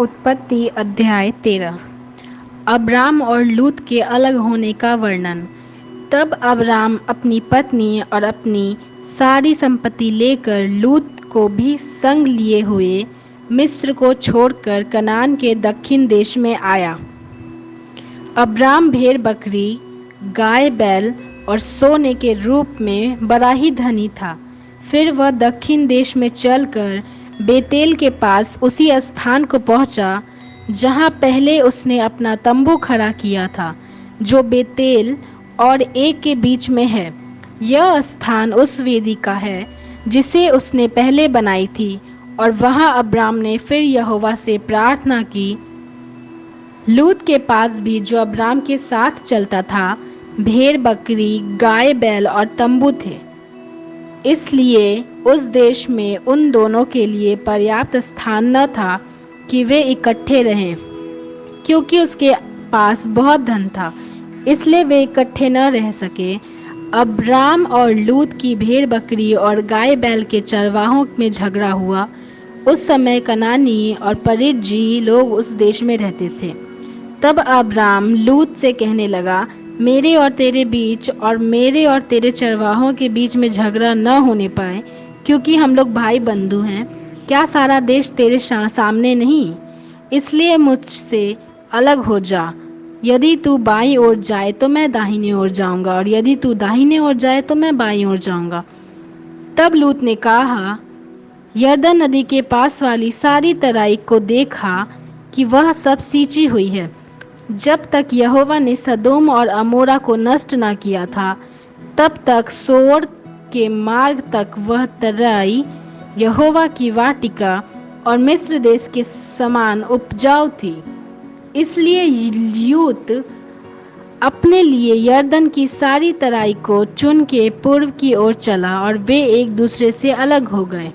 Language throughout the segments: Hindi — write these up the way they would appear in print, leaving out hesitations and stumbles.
उत्पत्ति अध्याय 13। अब्राम और लूत के अलग होने का वर्णन। तब अब्राम अपनी पत्नी और अपनी सारी संपत्ति लेकर लूत को भी संग लिए हुए मिस्र को छोड़कर कनान के दक्षिण देश में आया। अब्राम भेड़ बकरी, गाय बैल और सोने के रूप में बड़ा ही धनी था। फिर वह दक्षिण देश में चलकर बेतेल के पास उसी स्थान को पहुंचा जहां पहले उसने अपना तंबू खड़ा किया था, जो बेतेल और एक के बीच में है। यह स्थान उस वेदी का है जिसे उसने पहले बनाई थी, और वहां अब्राम ने फिर यहोवा से प्रार्थना की। लूत के पास भी, जो अब्राम के साथ चलता था, भेड़ बकरी, गाय बैल और तंबू थे। इसलिए उस देश में उन दोनों के लिए पर्याप्त स्थान न था कि वे इकट्ठे रहें, क्योंकि उसके पास बहुत धन था, इसलिए वे इकट्ठे न रह सके। अब्राम और लूत की भेड़ बकरी और गाय बैल के चरवाहों में झगड़ा हुआ। उस समय कनानी और परिज्जी लोग उस देश में रहते थे। तब अब्राम लूत से कहने लगा, मेरे और तेरे बीच और मेरे और तेरे चरवाहों के बीच में झगड़ा न होने पाए, क्योंकि हम लोग भाई बंधु हैं। क्या सारा देश तेरे सामने नहीं? इसलिए मुझसे अलग हो जा। यदि तू बाईं ओर जाए तो मैं दाहिनी ओर जाऊंगा, और यदि तू दाहिने ओर जाए तो मैं बाईं ओर जाऊंगा। तब लूत ने कहा, यरदन नदी के पास वाली सारी तराई को देखा कि वह सब सींची हुई है। जब तक यहोवा ने सदोम और अमोरा को नष्ट न किया था, तब तक सोर के मार्ग तक वह तराई यहोवा की वाटिका और मिस्र देश के समान उपजाऊ थी। इसलिए यूत अपने लिए यरदन की सारी तराई को चुन के पूर्व की ओर चला, और वे एक दूसरे से अलग हो गए।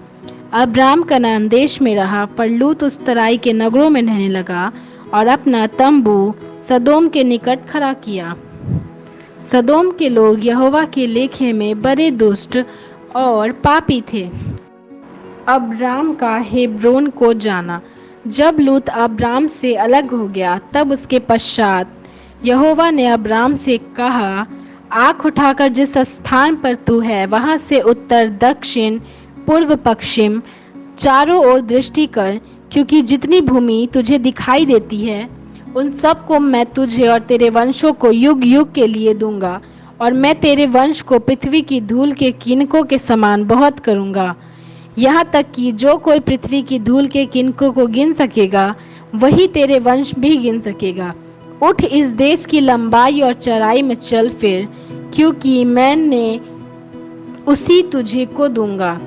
अब्राम कनान देश में रहा, पर लूत उस तराई के नगरों में रहने लगा और अपना तंबू सदोम के निकट खड़ा किया। सदोम के लोग यहोवा के लेखे में बड़े दुष्ट और पापी थे। अब्राम का हेब्रोन को जाना। जब लूत अब्राम से अलग हो गया, तब उसके पश्चात यहोवा ने अब्राम से कहा, आँख उठाकर जिस स्थान पर तू है वहां से उत्तर, दक्षिण, पूर्व, पश्चिम चारों ओर दृष्टि कर, क्योंकि जितनी भूमि तुझे दिखाई देती है उन सब को मैं तुझे और तेरे वंशों को युग युग के लिए दूंगा, और मैं तेरे वंश को पृथ्वी की धूल के किनकों के समान बहुत करूंगा। यहाँ तक कि जो कोई पृथ्वी की धूल के किनकों को गिन सकेगा, वही तेरे वंश भी गिन सकेगा। उठ, इस देश की लंबाई और चौड़ाई में चल फिर, क्योंकि मैंने उसी तुझे को दूंगा।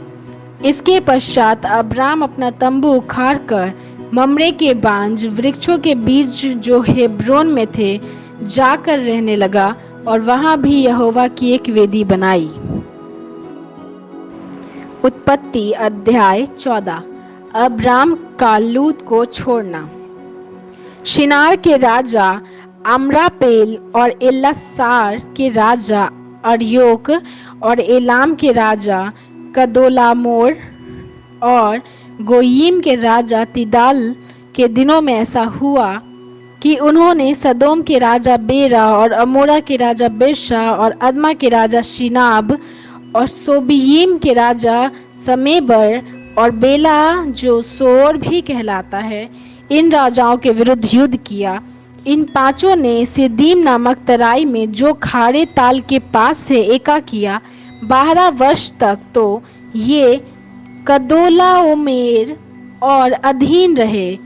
इसके पश्चात अब्राम अपना तंबू उखाड़कर ममरे के बांज वृक्षों के बीच जो हेब्रोन में थे जाकर रहने लगा, और वहां भी यहोवा की एक वेदी बनाई। उत्पत्ति अध्याय 14। अब्राम का लूत को छोड़ना। शिनार के राजा अम्रापेल और एल्लासार के राजा अर्योक और एलाम के राजा कदोलामोर और गोयीम के राजा तिदाल के दिनों में ऐसा हुआ कि उन्होंने सदोम के राजा बेरा और अमोरा के राजा बिरशा और अदमा के राजा शिनाब और सोबियीम के राजा समेबर और बेला, जो सोर भी कहलाता है, इन राजाओं के विरुद्ध युद्ध किया। इन पांचों ने सिद्दीम नामक तराई में, जो खारे ताल के पास से, एका किया। 12 वर्ष तक तो ये कदोलाओमेर और अधीन रहे,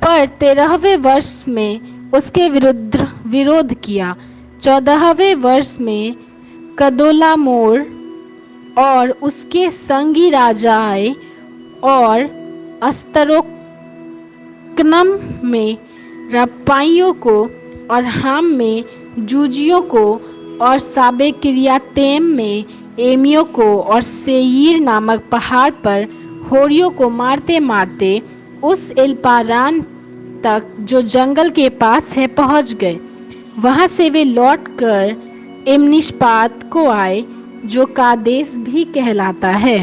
पर 13वें वर्ष में उसके विरोध किया। 14वें वर्ष में कदोलामोर और उसके संगी राजा आए और अस्तरोकनम में रपाइयों को, और हाम में जूजियों को, और साबे किरियातेम में एमियों को, और सेईर नामक पहाड़ पर होरियों को मारते मारते उस एलपारान तक, जो जंगल के पास है, पहुंच गए। वहां से वे लौटकर एमनिशपात को आए, जो कादेश भी कहलाता है,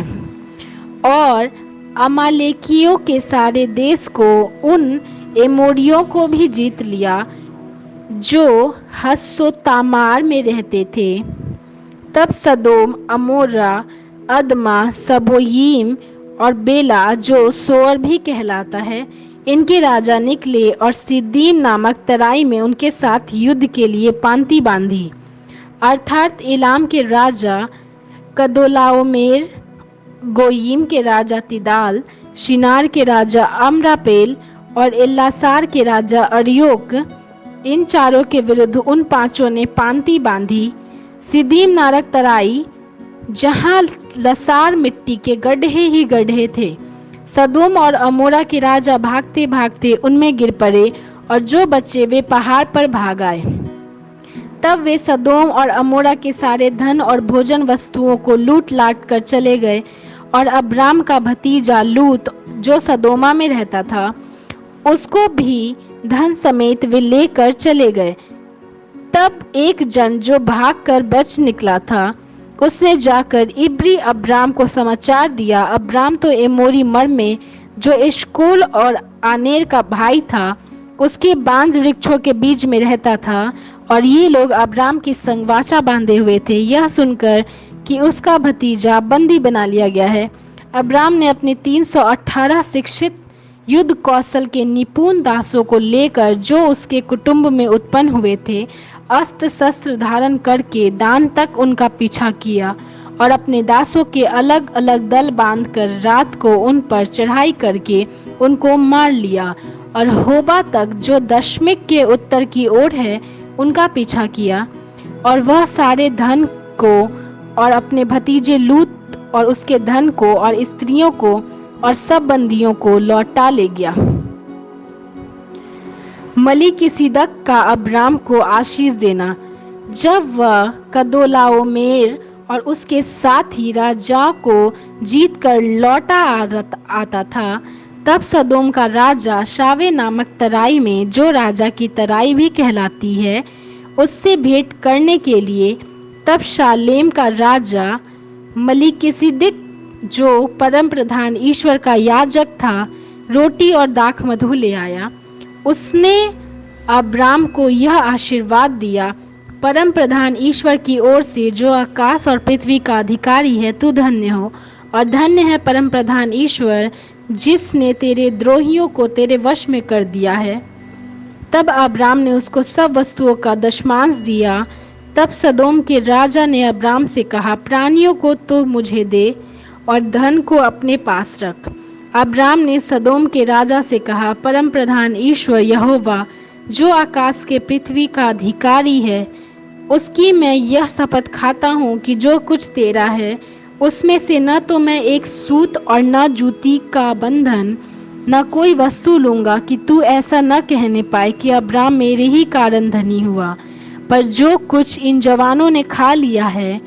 और अमालेकियों के सारे देश को, उन एमोरियों को भी जीत लिया जो हस्सोतामार में रहते थे। तब सदोम, अमोरा, अदमा, सबोयीम और बेला, जो सोअर भी कहलाता है, इनके राजा निकले और सिद्दीम नामक तराई में उनके साथ युद्ध के लिए पांति बांधी। अर्थात एलाम के राजा कदोलाओमेर, गोयीम के राजा तिदाल, शिनार के राजा अमरापेल और एल्लासार के राजा अर्योक, इन चारों के विरुद्ध उन पांचों ने पांति बांधी। सिद्दीम नामक तराई, जहां लसार मिट्टी के गड्ढे ही गड्ढे थे। सदोम और अमोरा के राजा भागते भागते उनमें गिर पड़े और जो बचे वे पहाड़ पर भाग आए। तब वे सदोम और अमोरा के सारे धन और भोजन वस्तुओं को लूट लाट कर चले गए और अब्राम का भतीजा लूत, जो सदोमा में रहता था, उसको भी धन समेत वे लेकर चले गए। तब एक जन जो भागकर बच निकला था, उसने जाकर इब्री अब्राम को समाचार दिया। अब्राम तो एमोरी मर में, जो एशकोल और आनेर का भाई था, उसके बांज वृक्षों के बीच में रहता था, और ये लोग अब्राम की संग वाचा बांधे हुए थे। यह सुनकर कि उसका भतीजा बंदी बना लिया गया है, अब्राम ने अपने 318 शिक्षित युद्ध कौशल के निपुण दासों को लेकर, जो उसके कुटुंब में उत्पन्न हुए थे, अस्त्र शस्त्र धारण करके दान तक उनका पीछा किया और अपने दासों के अलग अलग दल बांधकर रात को उन पर चढ़ाई करके उनको मार लिया और होबा तक, जो दशमिक के उत्तर की ओर है, उनका पीछा किया। और वह सारे धन को और अपने भतीजे लूत और उसके धन को और स्त्रियों को और सब बंदियों को लौटा ले गया। मलिकिसिदक का अब्राम को आशीष देना। जब वह कदोलाओमेर और उसके साथी राजाओं को जीत कर लौटा आता था, तब सदोम का राजा शावे नामक तराई में, जो राजा की तराई भी कहलाती है, उससे भेंट करने के लिए, तब शालेम का राजा मलिकिसिदक, जो परम प्रधान ईश्वर का याजक था, रोटी और दाख मधु ले आया। उसने अब्राम को यह आशीर्वाद दिया, परम प्रधान ईश्वर की ओर से, जो आकाश और पृथ्वी का अधिकारी है, तू धन्य हो और धन्य है परम प्रधान ईश्वर, जिसने तेरे द्रोहियों को तेरे वश में कर दिया है। तब अब्राम ने उसको सब वस्तुओं का दशमांश दिया। तब सदोम के राजा ने अब्राम से कहा, प्राणियों को तो मुझे दे और धन को अपने पास रख। अब्राम ने सदोम के राजा से कहा, परम प्रधान ईश्वर यहोवा, जो आकाश के पृथ्वी का अधिकारी है, उसकी मैं यह शपथ खाता हूँ कि जो कुछ तेरा है, उसमें से न तो मैं एक सूत और न जूती का बंधन, न कोई वस्तु लूंगा, कि तू ऐसा न कहने पाए कि अब्राम मेरे ही कारण धनी हुआ। पर जो कुछ इन जवानों ने खा लिया है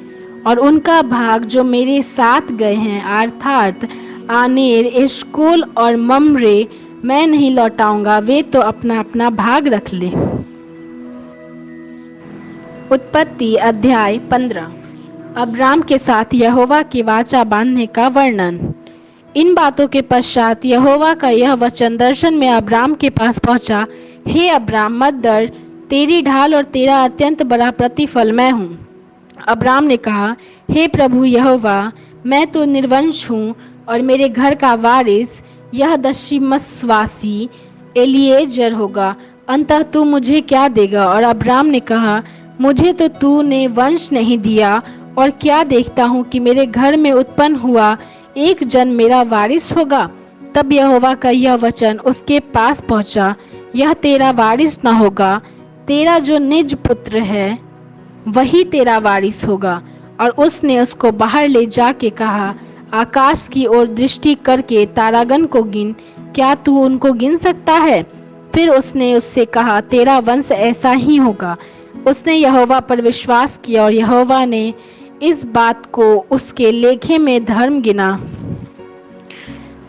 और उनका भाग जो मेरे साथ गए हैं, अर्थात आनेर, एशकोल और मम्रे, मैं नहीं लौटाऊंगा। वे तो अपना अपना भाग रख ले। उत्पत्ति अध्याय 15। अब्राम के साथ यहोवा की वाचा बांधने का वर्णन। इन बातों के पश्चात यहोवा का यह वचन दर्शन में अब्राम के पास पहुंचा, हे अब्राम, मत डर, तेरी ढाल और तेरा अत्यंत बड़ा प्रतिफल मैं हूँ। अब्राम ने कहा, हे प्रभु यहोवा, मैं तो निर्वंश हूँ और मेरे घर का वारिस यह दशमसवासी एलिएजर होगा। अंततः तू मुझे क्या देगा? और अब्राम ने कहा, मुझे तो तूने वंश नहीं दिया, और क्या देखता हूँ कि मेरे घर में उत्पन्न हुआ एक जन मेरा वारिस होगा। तब यहोवा का यह वचन उसके पास पहुँचा, यह तेरा वारिस न होगा, तेरा जो निज पुत्र है वही तेरा वारिस होगा। और उसने उसको बाहर ले जाके कहा, आकाश की ओर दृष्टि करके तारागण को गिन, क्या तू उनको गिन सकता है? फिर उसने उससे कहा, तेरा वंश ऐसा ही होगा। उसने यहोवा पर विश्वास किया और यहोवा ने इस बात को उसके लेखे में धर्म गिना।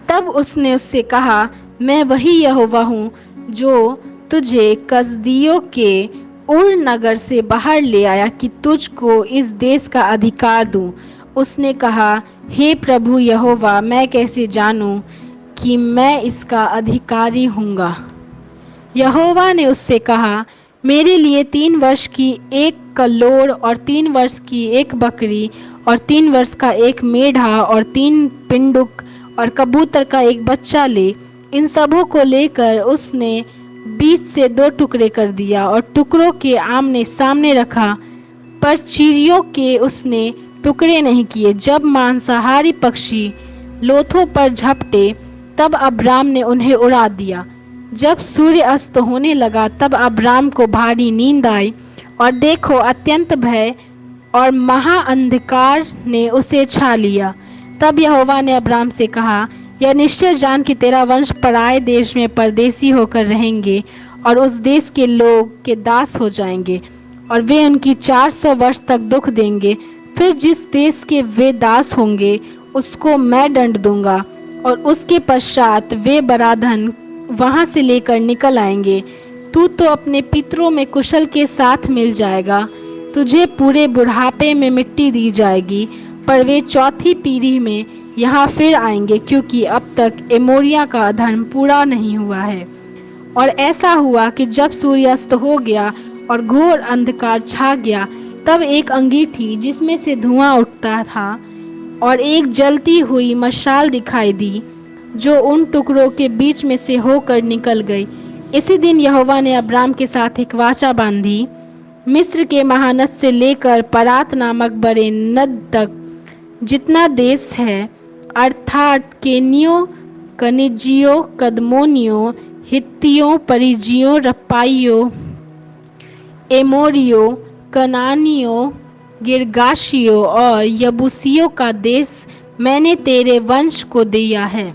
तब उसने उससे कहा, मैं वही यहोवा हूँ जो तुझे कसदियों के उर नगर से बाहर ले आया कि तुझको इस देश का अधिकार दूं। उसने कहा, हे प्रभु यहोवा, मैं कैसे जानूं कि मैं इसका अधिकारी हूँगा। यहोवा ने उससे कहा, मेरे लिए 3 वर्ष की एक कल्लोड़ और 3 वर्ष की एक बकरी और 3 वर्ष का एक मेढ़ा और 3 पिंडुक और कबूतर का एक बच्चा ले। इन सबों को लेकर उसने बीच से 2 टुकड़े कर दिया और टुकड़ों के आमने सामने रखा, पर चिड़ियों के उसने टुकड़े नहीं किए। जब मांसाहारी पक्षी लोथों पर झपटे, तब अब्राम ने उन्हें उड़ा दिया। जब सूर्य अस्त होने लगा, तब अब्राम को भारी नींद आई, और देखो, अत्यंत भय और महाअंधकार ने उसे छा लिया। तब यहोवा ने अब्राम से कहा, यह निश्चय जान कि तेरा वंश पराए देश में परदेसी होकर रहेंगे और उस देश के लोग के दास हो जाएंगे, और वे उनकी 400 वर्ष तक दुख देंगे। फिर जिस देश के वे दास होंगे उसको मैं दंड दूंगा, और उसके पश्चात वे बराधन वहां से लेकर निकल आएंगे। तू तो अपने पितरों में कुशल के साथ मिल जाएगा। तुझे पूरे बुढ़ापे में मिट्टी दी जाएगी, पर वे 4थी पीढ़ी में यहाँ फिर आएंगे, क्योंकि अब तक एमोरिया का अधर्म पूरा नहीं हुआ है। और ऐसा हुआ कि जब सूर्यास्त हो गया और घोर अंधकार छा गया, तब एक अंगीठी जिसमें से धुआं उठता था और एक जलती हुई मशाल दिखाई दी, जो उन टुकड़ों के बीच में से होकर निकल गई। इसी दिन यहोवा ने अब्राम के साथ एक वाचा बांधी। मिस्र के महानद से लेकर परात नामक बड़े नद तक जितना देश है, अर्थात केनियों, कनिजियों, कदमोनियों, हित्तियों, परिजियों, रपाइयों, एमोरियों, कनानियों, गिरगाशियों और यबूसियों का देश मैंने तेरे वंश को दिया है।